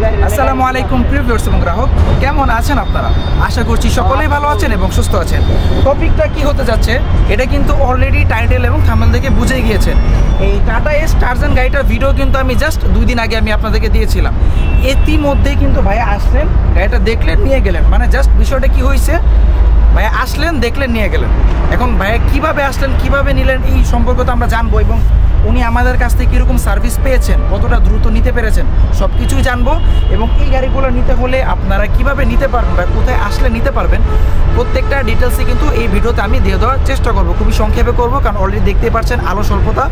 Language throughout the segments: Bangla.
আসসালামু আলাইকুম প্রিয় ভিউয়ার্স এবং গ্রাহক, কেমন আছেন আপনারা? আশা করছি সকলেই ভালো আছেন এবং সুস্থ আছেন। টপিকটা কি হতে যাচ্ছে এটা কিন্তু অলরেডি টাইটেল এবং থাম্বনেল দেখে বুঝেই গিয়েছেন। এই টাটা এস টারজান গাড়িটার ভিডিও কিন্তু আমি জাস্ট 2 দিন আগে আমি আপনাদেরকে দিয়েছিলাম। ইতিমধ্যেই কিন্তু ভাইয়া আসলেন, গাড়িটা দেখলেন, নিয়ে গেলেন। মানে জাস্ট বিষয়টা কি হয়েছে, ভাইয়া আসলেন, দেখলেন, নিয়ে গেলেন। এখন ভাইয়া কীভাবে আসলেন, কীভাবে নিলেন, এই সম্পর্কে তো আমরা জানবো এবং উনি আমাদের কাছ থেকে কীরকম সার্ভিস পেয়েছেন, কতটা দ্রুত নিতে পেরেছেন, সব কিছুই জানবো। এবং এই গাড়িগুলো নিতে হলে আপনারা কিভাবে নিতে পারবেন বা কোথায় আসলে নিতে পারবেন, প্রত্যেকটা ডিটেলসই কিন্তু এই ভিডিওতে আমি দিয়ে দেওয়ার চেষ্টা করবো। খুবই সংক্ষেপে করবো, কারণ অলরেডি দেখতেই পাচ্ছেন আলো স্বল্পতা,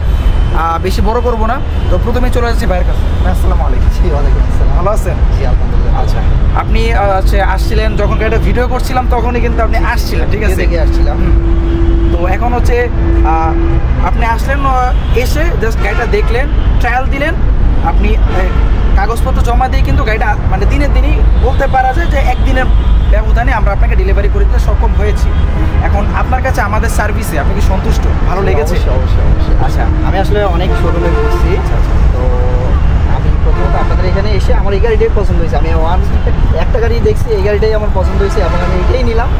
বেশি বড় করবো না। তো প্রথমে চলে যাচ্ছি ভাইয়ের কাছে। আসসালামু আলাইকুম। জি, ওয়ালাইকুম আসসালাম। ভালো আছেন? জি, আলহামদুলিল্লাহ। আচ্ছা, আপনি আসছিলেন যখন গাড়িটা ভিডিও করছিলাম তখনই কিন্তু আপনি আসছিলেন, ঠিক আছে? দেখে আসছিলাম। তো এখন হচ্ছে আপনি আসলেন, এসে জাস্ট গাড়িটা দেখলেন, ট্রায়াল দিলেন, আপনি কাগজপত্র জমা দিয়ে কিন্তু গাড়িটা মানে দিনের দিনই বলতে পারা যায় যে একদিনের ব্যবধানে আমরা আপনাকে ডেলিভারি করে দিতে সক্ষম হয়েছি। এখন আপনার কাছে আমাদের সার্ভিসে আপনি কি সন্তুষ্ট? ভালো লেগেছে? অবশ্যই অবশ্যই। আচ্ছা, আমি আসলে অনেক শোরুমে ঘুরছি, তো আমি প্রথমত আপনাদের এখানে এসে আমার এই গাড়িটাই পছন্দ হয়েছে। আমি একটা গাড়ি দেখছি, এই গাড়িটাই আমার পছন্দ হয়েছে এবং আমি এটাই নিলাম।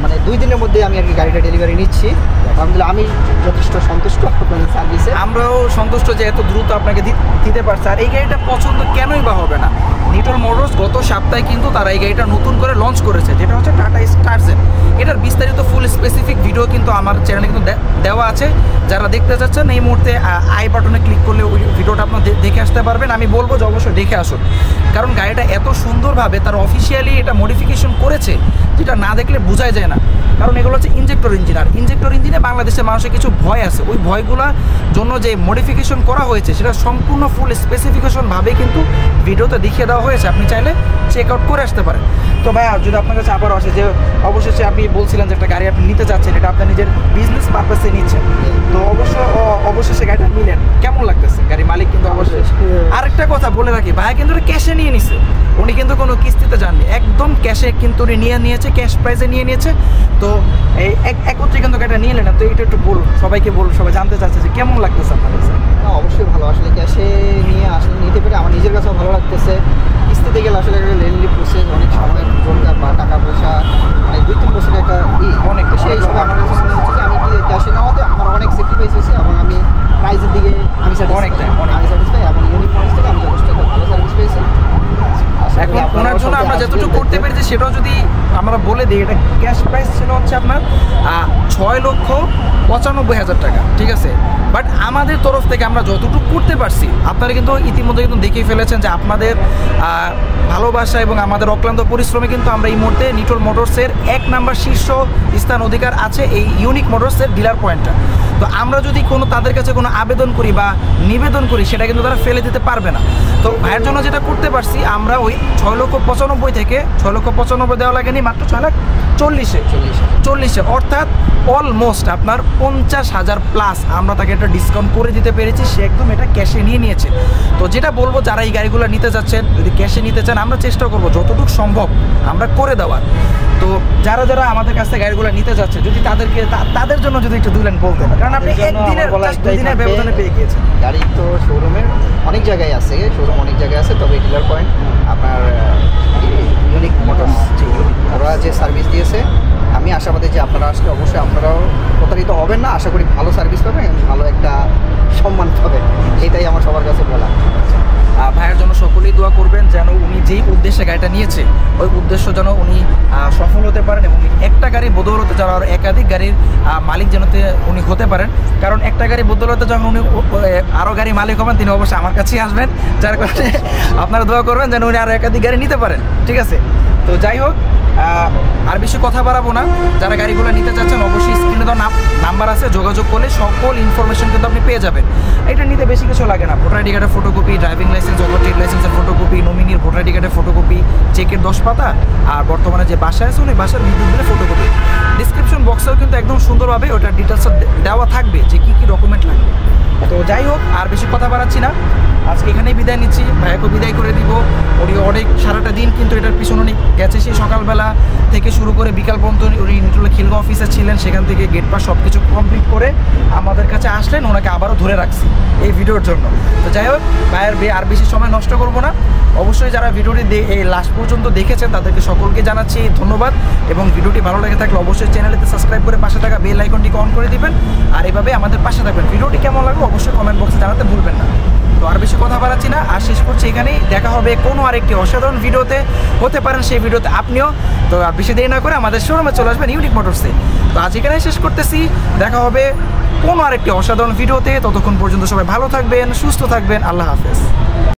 মানে 2 দিনের মধ্যে আমি আর কি গাড়িটা ডেলিভারি নিচ্ছি। আলহামদুলিল্লাহ, আমি যথেষ্ট সন্তুষ্ট আপনাদের সার্ভিসে। আমরাও সন্তুষ্ট যে এত দ্রুত আপনাকে দিতে পারছে। আর এই গাড়িটা পছন্দ কেনই বা হবে না? নিটল মোটরস গত সপ্তাহে কিন্তু তারা এই গাড়িটা নতুন করে লঞ্চ করেছে, যেটা হচ্ছে টাটা টারজান। এটার বিস্তারিত ফুল স্পেসিফিক ভিডিও কিন্তু আমার চ্যানেলে কিন্তু দেওয়া আছে। যারা দেখতে চাচ্ছেন এই মুহূর্তে আই বাটনে ক্লিক করলে ওই ভিডিওটা আপনার দেখে আসতে পারবেন। আমি বলবো যে অবশ্যই দেখে আসুন, কারণ গাড়িটা এত সুন্দরভাবে তারা অফিসিয়ালি এটা মডিফিকেশন করেছে, যেটা না দেখলে বোঝাই যায় না। কারণ এগুলো হচ্ছে ইঞ্জেক্টর ইঞ্জিন, আর ইঞ্জেক্টর ইঞ্জিনে বাংলাদেশের মানুষের কিছু ভয় আছে। ওই ভয়গুলোর জন্য যে মডিফিকেশন করা হয়েছে সেটা সম্পূর্ণ ফুল স্পেসিফিকেশনভাবে কিন্তু ভিডিওতে দেখিয়ে দেওয়া হয়েছে। আপনি চাইলে চেক আউট করে আসতে পারেন। তো ভাইয়া, যদি আপনার কাছে আবারও আসে যে অবশেষে আপনি বলছিলেন যে একটা গাড়ি আপনি নিতে চাচ্ছেন, এটা আপনার নিজের বিজনেস পারপাসে নিচ্ছেন, তো অবশেষে গাড়িটা নিলেন, কেমন লাগতেছে? গাড়ি মালিক কিন্তু অবশ্যই আরেকটা কথা বলে রাখি, ভাইয়া কিন্তু ক্যাশে নিয়ে নিছে, উনি কিন্তু কোনো কিস্তিতে যাননি, একদম ক্যাশে কিন্তু উনি নিয়েছে, ক্যাশ প্রাইসে নিয়েছে। তো এই একত্রে কিন্তু গাড়িটা নিয়ে নেন। তো এটা একটু বলুন, সবাইকে বলুন, সবাই জানতে চাচ্ছে যে কেমন লাগতেছে আপনার কাছে? অবশ্যই ভালো, আসলে ক্যাশে নিয়ে আসলে নিতে পেরে আমার নিজের কাছেও ভালো লাগতেছে। কিস্তিতে গেলে আসলে একটা লেনলি প্রসেস, অনেক সময় দরকার বা টাকা পয়সা মানে 2-3 বছরের একটা অনেক সেই হিসাবে আমার কাছে মনে হচ্ছে যে আমি ক্যাশে নেওয়াতে আমার অনেক স্যাক্রিফাইস হয়েছে এবং আমি প্রাইসের দিকে আমি স্যাটিসফাই এবং ইউনিক মডেল থেকে আমি যথেষ্ট ভালো সার্ভিস পেয়েছি। এখন ওনার জন্য আমরা যতটুকু করতে পেরেছি সেটাও যদি আমরা বলে দিই, এটা ক্যাশ প্রাইস ছিল হচ্ছে আপনার 6,95,000 টাকা, ঠিক আছে? বাট আমাদের তরফ থেকে আমরা যতটুকু করতে পারছি, আপনারা কিন্তু ইতিমধ্যে কিন্তু দেখেই ফেলেছেন যে আপনাদের ভালোবাসা এবং আমাদের অক্লান্ত পরিশ্রমে কিন্তু আমরা এই মুহূর্তে নিটল মোটরসের 1 নাম্বার শীর্ষ স্থান অধিকার আছে এই ইউনিক মোটরসের ডিলার পয়েন্টটা। তো আমরা যদি তাদের কাছে কোনো আবেদন করি বা নিবেদন করি, সেটা কিন্তু তারা ফেলে দিতে পারবে না। তো ভাইয়ের জন্য যেটা করতে পারছি, আমরা ওই 6,95,000 থেকে 6,95,000 দেওয়া লাগেনি, মাত্র 6,40,000, অর্থাৎ অলমোস্ট আপনার 50,000 প্লাস আমরা তাকে একটা ডিসকাউন্ট করে দিতে পেরেছি। সে একদম এটা ক্যাশে নিয়েছে। তো যেটা বলবো, যারা এই গাড়িগুলো নিতে যাচ্ছেন, যদি ক্যাশে নিতে চান, আমরা চেষ্টা করবো যতটুকু সম্ভব আমরা করে দেওয়ার। তো যারা আমাদের কাছ থেকে গাড়িগুলো নিতে যাচ্ছে, যদি তাদের জন্য যদি একটু 2 লাইন বলতেন, কারণ আপনি একদিনের 2 দিনের ব্যবধানে পেয়ে গিয়েছেন। গাড়ি তো শোরুমের অনেক জায়গায় আছে, তবে ডিলার পয়েন্ট আপনার ইউনিক মোটরস ওরা যে সার্ভিস দিয়েছে, আমি আশাবাদী যে আপনারা আসলে অবশ্যই আপনারাও প্রতারিত হবেন না। আশা করি ভালো সার্ভিস পাবেন, ভালো একটা সম্মান পাবেন, এটাই আমার সবার কাছে বলা। ভাইয়ের জন্য সকলেই দোয়া করবেন যেন উনি যেই উদ্দেশ্যে গাড়িটা নিয়েছে ওই উদ্দেশ্য যেন উনি সফল হতে পারেন এবং একটা গাড়ির বদৌলতে যেন আরও একাধিক গাড়ির মালিক যেন উনি হতে পারেন। কারণ একটা গাড়ির বদৌলতে যখন উনি আরও গাড়ি মালিক হবেন, তিনি অবশ্যই আমার কাছেই আসবেন, যার কারণে আপনারা দোয়া করবেন যেন উনি আরও একাধিক গাড়ি নিতে পারেন, ঠিক আছে? তো যাই হোক, আর বেশি কথা বাড়াবো না। যারা গাড়িগুলো নিতে চাচ্ছেন, অবশ্যই স্ক্রিনে দেওয়া নাম্বার আছে, যোগাযোগ করলে সকল ইনফরমেশন কিন্তু আপনি পেয়ে যাবেন। এটা নিতে বেশি কিছু লাগে না। ভোটার আইডি কার্ডের ফটোকপি, ড্রাইভিং লাইসেন্স অথবা ট্রেড লাইসেন্সের ফটোকপি, নমিনির ভোটার আইডি কার্ডের ফটোকপি, চেকের 10 পাতা, আর বর্তমানে যে বাসায় আছে উনি বাসার বিদ্যুৎ বিলের ফটোকপি। ডিসক্রিপশন বক্সেও কিন্তু একদম সুন্দরভাবে ওটা ডিটেলস দেওয়া থাকবে যে কী কী ডকুমেন্ট লাগবে। তো যাই হোক, আর বেশি কথা বাড়াচ্ছি না, আজকে এখানেই বিদায় নিচ্ছি। ভাইয়াকে বিদায় করে দিব। উনি অনেক সারাটা দিন কিন্তু এটার পিছনে উনি গেছে, সেই সকালবেলা থেকে শুরু করে বিকাল পর্যন্ত উনি নিটলের খিলগাঁও অফিসে ছিলেন, সেখান থেকে গেট পাস সব কিছু কমপ্লিট করে আমাদের কাছে আসলেন, ওনাকে আবারও ধরে রাখছি এই ভিডিওর জন্য। তো যাই হোক ভাইয়ের আর বেশি সময় নষ্ট করবো না, অবশ্যই যারা ভিডিওটি এই লাস্ট পর্যন্ত দেখেছেন তাদেরকে সকলকে জানাচ্ছি ধন্যবাদ, এবং ভিডিওটি ভালো লেগে থাকলে অবশ্যই চ্যানেলটিতে সাবস্ক্রাইব করে পাশে থাকা বেল আইকনটিকে অন করে দিবেন, আর এভাবে আমাদের পাশে থাকবেন। ভিডিওটি কেমন লাগলো অবশ্যই কমেন্ট বক্সে জানাতে ভুলবেন না। তো আর বেশি কথা বাড়াচ্ছি না, আর শেষ করছি এখানেই। দেখা হবে কোনো আরেকটি অসাধারণ ভিডিওতে, হতে পারেন সেই ভিডিওতে আপনিও। তো আর বেশি দেরি না করে আমাদের শোরুমে চলে আসবেন ইউনিক মোটরসে। তো আজ এখানেই শেষ করতেছি, দেখা হবে কোনো আরেকটি অসাধারণ ভিডিওতে। ততক্ষণ পর্যন্ত সবাই ভালো থাকবেন, সুস্থ থাকবেন, আল্লাহ হাফেজ।